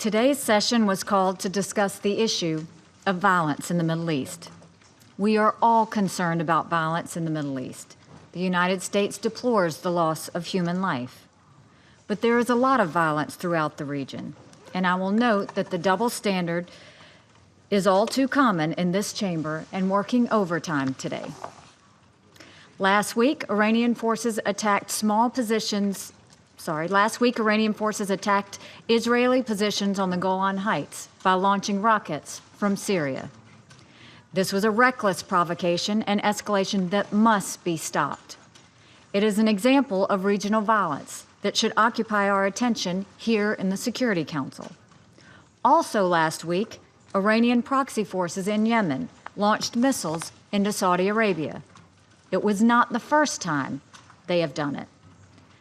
Today's session was called to discuss the issue of violence in the Middle East. We are all concerned about violence in the Middle East. The United States deplores the loss of human life. But there is a lot of violence throughout the region, and I will note that the double standard is all too common in this chamber and working overtime today. Last week, Iranian forces attacked Israeli positions on the Golan Heights by launching rockets from Syria. This was a reckless provocation and escalation that must be stopped. It is an example of regional violence that should occupy our attention here in the Security Council. Also last week, Iranian proxy forces in Yemen launched missiles into Saudi Arabia. It was not the first time they have done it.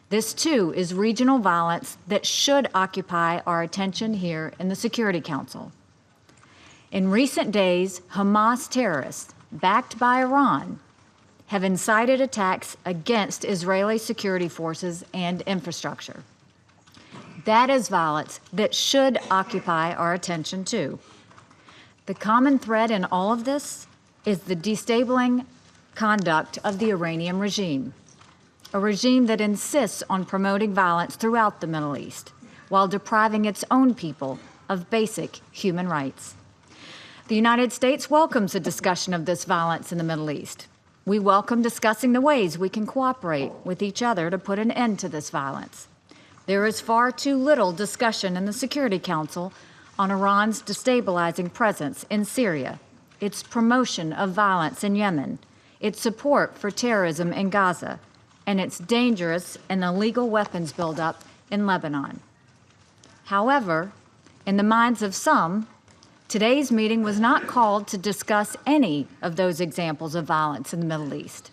This, too, is regional violence that should occupy our attention here in the Security Council. In recent days, Hamas terrorists, backed by Iran, have incited attacks against Israeli security forces and infrastructure. That is violence that should occupy our attention, too. The common thread in all of this is the destabilizing conduct of the Iranian regime, a regime that insists on promoting violence throughout the Middle East while depriving its own people of basic human rights. The United States welcomes a discussion of this violence in the Middle East. We welcome discussing the ways we can cooperate with each other to put an end to this violence. There is far too little discussion in the Security Council on Iran's destabilizing presence in Syria, its promotion of violence in Yemen, its support for terrorism in Gaza, and its dangerous and illegal weapons buildup in Lebanon. However, in the minds of some, today's meeting was not called to discuss any of those examples of violence in the Middle East.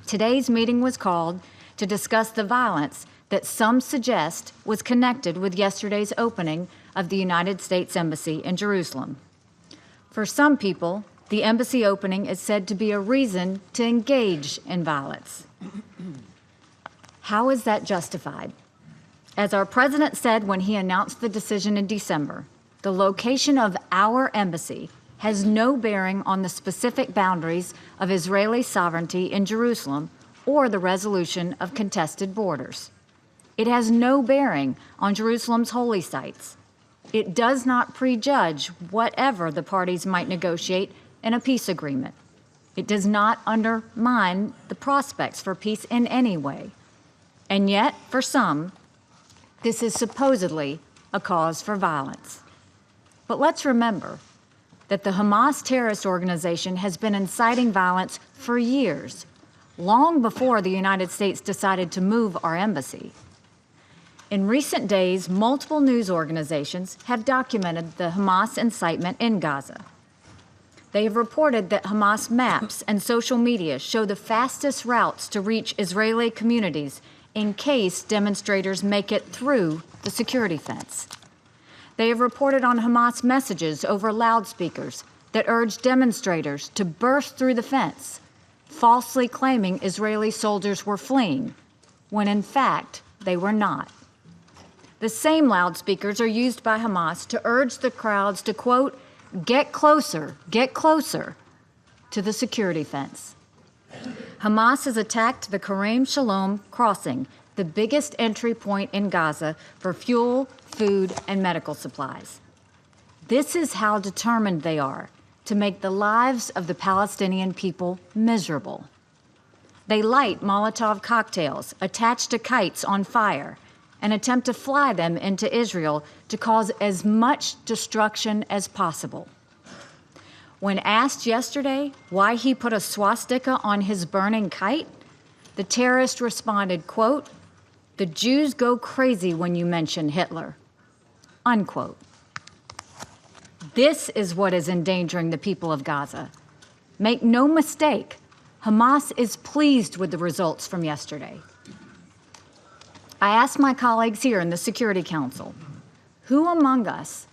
Today's meeting was called to discuss the violence that some suggest was connected with yesterday's opening of the United States Embassy in Jerusalem. For some people, the embassy opening is said to be a reason to engage in violence. How is that justified? As our president said when he announced the decision in December, the location of our embassy has no bearing on the specific boundaries of Israeli sovereignty in Jerusalem or the resolution of contested borders. It has no bearing on Jerusalem's holy sites. It does not prejudge whatever the parties might negotiate in a peace agreement. It does not undermine the prospects for peace in any way. And yet, for some, this is supposedly a cause for violence. But let's remember that the Hamas terrorist organization has been inciting violence for years, long before the United States decided to move our embassy. In recent days, multiple news organizations have documented the Hamas incitement in Gaza. They have reported that Hamas maps and social media show the fastest routes to reach Israeli communities in case demonstrators make it through the security fence. They have reported on Hamas messages over loudspeakers that urge demonstrators to burst through the fence, falsely claiming Israeli soldiers were fleeing, when in fact they were not. The same loudspeakers are used by Hamas to urge the crowds to, quote, get closer to the security fence. Hamas has attacked the Karem Shalom crossing, the biggest entry point in Gaza for fuel, food, and medical supplies. This is how determined they are to make the lives of the Palestinian people miserable. They light Molotov cocktails attached to kites on fire and attempt to fly them into Israel to cause as much destruction as possible. When asked yesterday why he put a swastika on his burning kite, the terrorist responded, quote, "The Jews go crazy when you mention Hitler," unquote. This is what is endangering the people of Gaza. Make no mistake, Hamas is pleased with the results from yesterday. I asked my colleagues here in the Security Council, who among us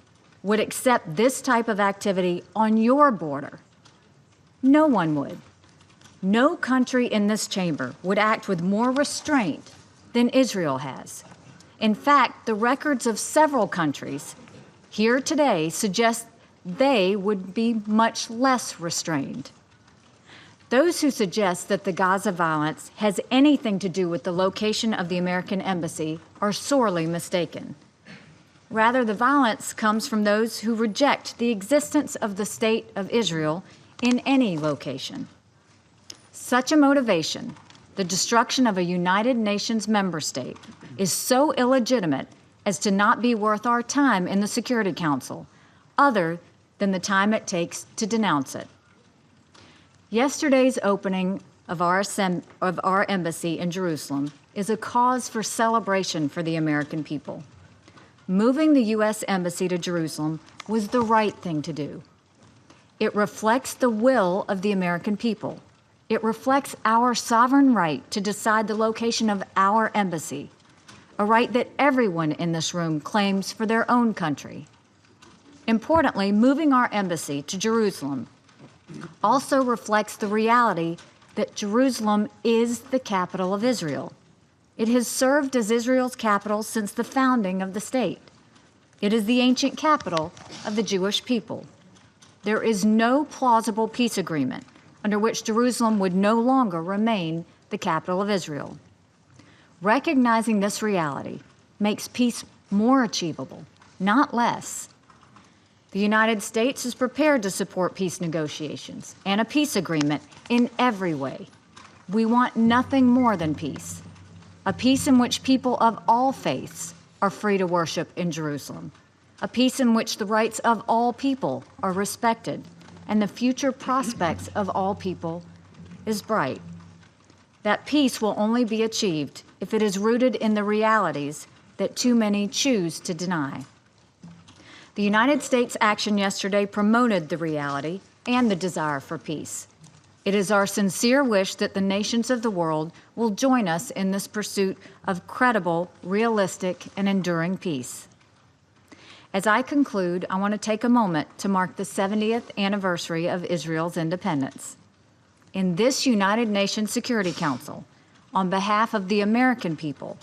would accept this type of activity on your border? No one would. No country in this chamber would act with more restraint than Israel has. In fact, the records of several countries here today suggest they would be much less restrained. Those who suggest that the Gaza violence has anything to do with the location of the American embassy are sorely mistaken. Rather, the violence comes from those who reject the existence of the State of Israel in any location. Such a motivation, the destruction of a United Nations member state, is so illegitimate as to not be worth our time in the Security Council, other than the time it takes to denounce it. Yesterday's opening of our embassy in Jerusalem is a cause for celebration for the American people. Moving the U.S. Embassy to Jerusalem was the right thing to do. It reflects the will of the American people. It reflects our sovereign right to decide the location of our embassy, a right that everyone in this room claims for their own country. Importantly, moving our embassy to Jerusalem also reflects the reality that Jerusalem is the capital of Israel. It has served as Israel's capital since the founding of the state. It is the ancient capital of the Jewish people. There is no plausible peace agreement under which Jerusalem would no longer remain the capital of Israel. Recognizing this reality makes peace more achievable, not less. The United States is prepared to support peace negotiations and a peace agreement in every way. We want nothing more than peace, a peace in which people of all faiths are free to worship in Jerusalem, a peace in which the rights of all people are respected and the future prospects of all people is bright. That peace will only be achieved if it is rooted in the realities that too many choose to deny. The United States' action yesterday promoted the reality and the desire for peace. It is our sincere wish that the nations of the world will join us in this pursuit of credible, realistic, and enduring peace. As I conclude, I want to take a moment to mark the 70th anniversary of Israel's independence. In this United Nations Security Council, on behalf of the American people,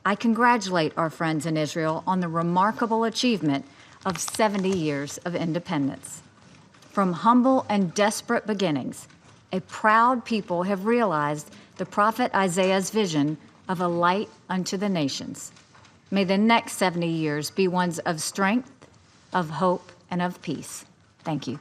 I congratulate our friends in Israel on the remarkable achievement of 70 years of independence. From humble and desperate beginnings, a proud people have realized the prophet Isaiah's vision of a light unto the nations. May the next 70 years be ones of strength, of hope, and of peace. Thank you.